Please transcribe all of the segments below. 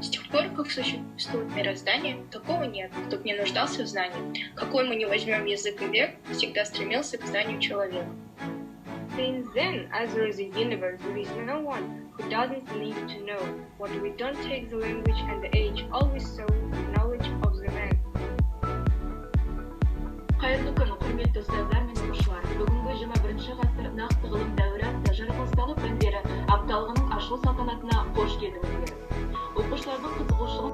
С тех пор, как существует мироздание, такого нет, кто бы не нуждался в знании. Какой мы не возьмем язык и век, всегда стремился к знанию человека. Since then, as there is a universe, there is no one who doesn't need to know. What we don't take the language and the age always show the knowledge of the man. Hayırlı күн, құрметті ұстаздар мен оқушылар. Бүгінгі 21 ғасыр нақты ғылым дәуірі атты жаратылыстану пәндері апталығының ашылу салтанатына қош келдіңіздер. Оқушылардың қызығушылығын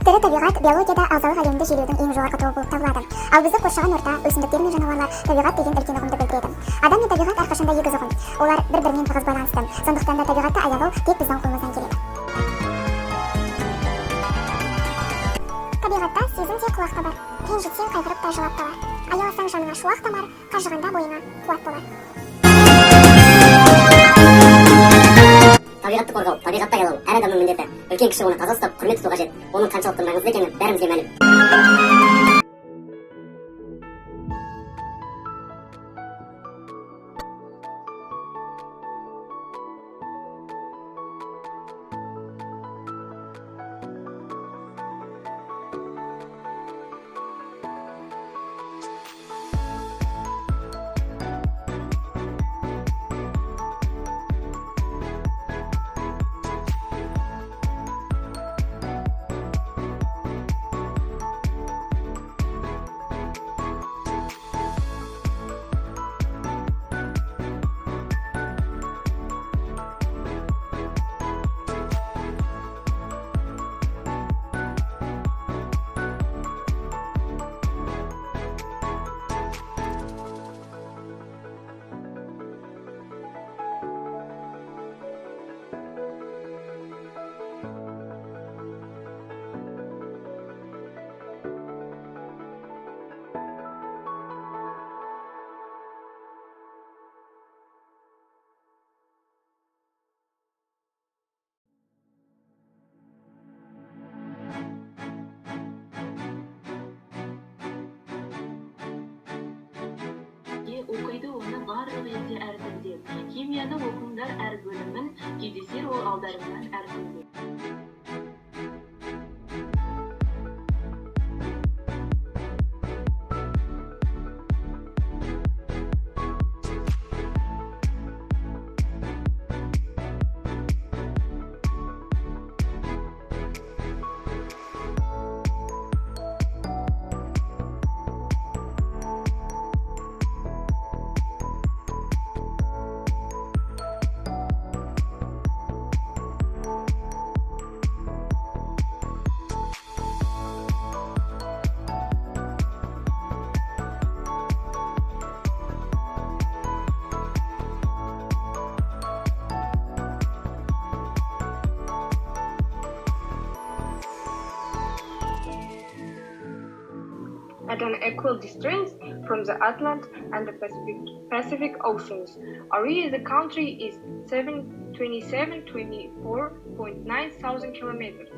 Тірі табиғат биологияда ағзалық әлемді желеудің ең жоғарғы тобы болып табылады. Ал бізді қоршаған орта, өсімдіктер мен жануарлар табиғат деген үлкен ұғымды білдіреді. Адам мен табиғат әрқашанда егіз ұғым. Олар бір-бірімен тығыз байланысты. Сондықтан да табиғатты аялау тек біздің қолымыздан келеді. Табиғатта сезім де құлақ табар. Ренжітсең қайғырып та жылап табар. Аяласаң жаныңа шуақ тамар, қажығанда бойыңа қуат болар. Табиғатты қорғау, табиғатты аялау әр адамның міндеті. Үлкен кіші оны таза ұстап, құрмет тұту қажет. Оның қаншалықты маңызды екені бәрімізге мәлім. оқиды оны барлық елде әр тілде. Химияны оқыңдар әр бөлімін, кездесер ол алдарыңнан әр күнде. At an equal distance from the Atlantic and the Pacific Oceans. Area the country is 727.24.9 thousand kilometers.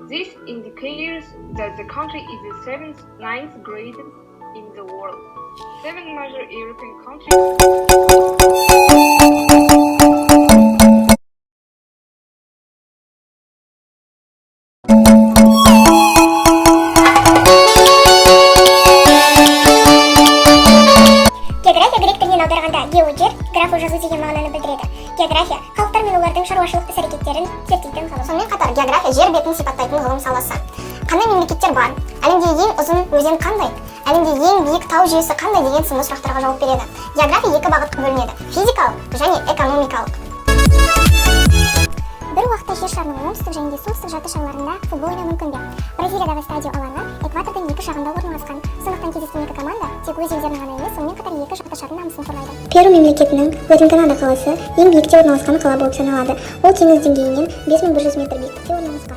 This indicates that the country is the ninth greatest in the world. 7 major European countries. Геожер графу жазу деген мағынаны білдіреді. География халықтар мен олардың шаруашылық іс-әрекеттерін зерттейтін ғылым. Сонымен қатар география жер бетін сипаттайтын ғылым саласы. Қандай мемлекеттер бар? Әлемде ең ұзын өзен қандай? Әлемде ең биік тау жүйесі қандай деген сынды сұрақтарға жауап береді. География екі бағытқа бөлінеді: физикалық және экономикалық. Бір уақытта жер шарының оңтүстік және солтүстік жарты шарларында футбол ойнау мүмкін бе? Бразилиядағы стадио алаңы экватордың екі жағында орналасқан. Сондықтан кездескен екі команда тек өз елдерінің ғана емес, сонымен қатар екі жарты шардың намысын қорғайды. Перу мемлекетінің Гватемала қаласы ең биікте орналасқан қала болып саналады. Ол теңіз деңгейінен 5100 метр биіктікте орналасқан.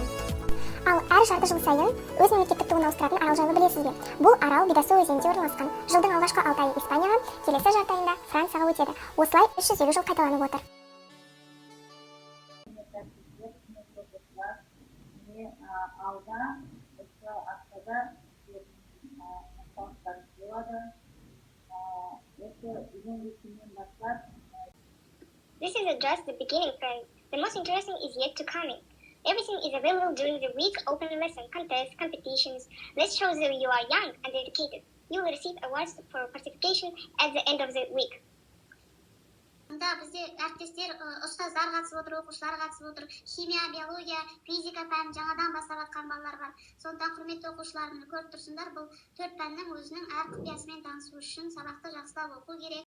Ал әр жарты жыл сайын өз мемлекеттік туын ауыстыратын арал жайлы білесіз бе? Бұл арал Бидасо өзенінде орналасқан. Жылдың алғашқы 6 айы Испанияға, келесі жарты айында Францияға өтеді. Осылай 350 жыл қайталанып отыр. Алда, осы аптада This is just the beginning, friends. The most interesting is yet to come. Everything is available during the week: open lesson, contests, competitions. Let's show that you are young and dedicated. You will receive awards for participation at the end of the week. Мында бізде әріптестер, ұстаздар қатысып отыр, оқушылар қатысып отыр. Химия, биология, физика пәнін жаңадан бастап жатқан балалар бар. Сондықтан құрметті оқушылар, көріп тұрсыңдар, бұл 4 пәннің өзінің әр құпиясымен танысу үшін сабақты жақсылап оқу керек.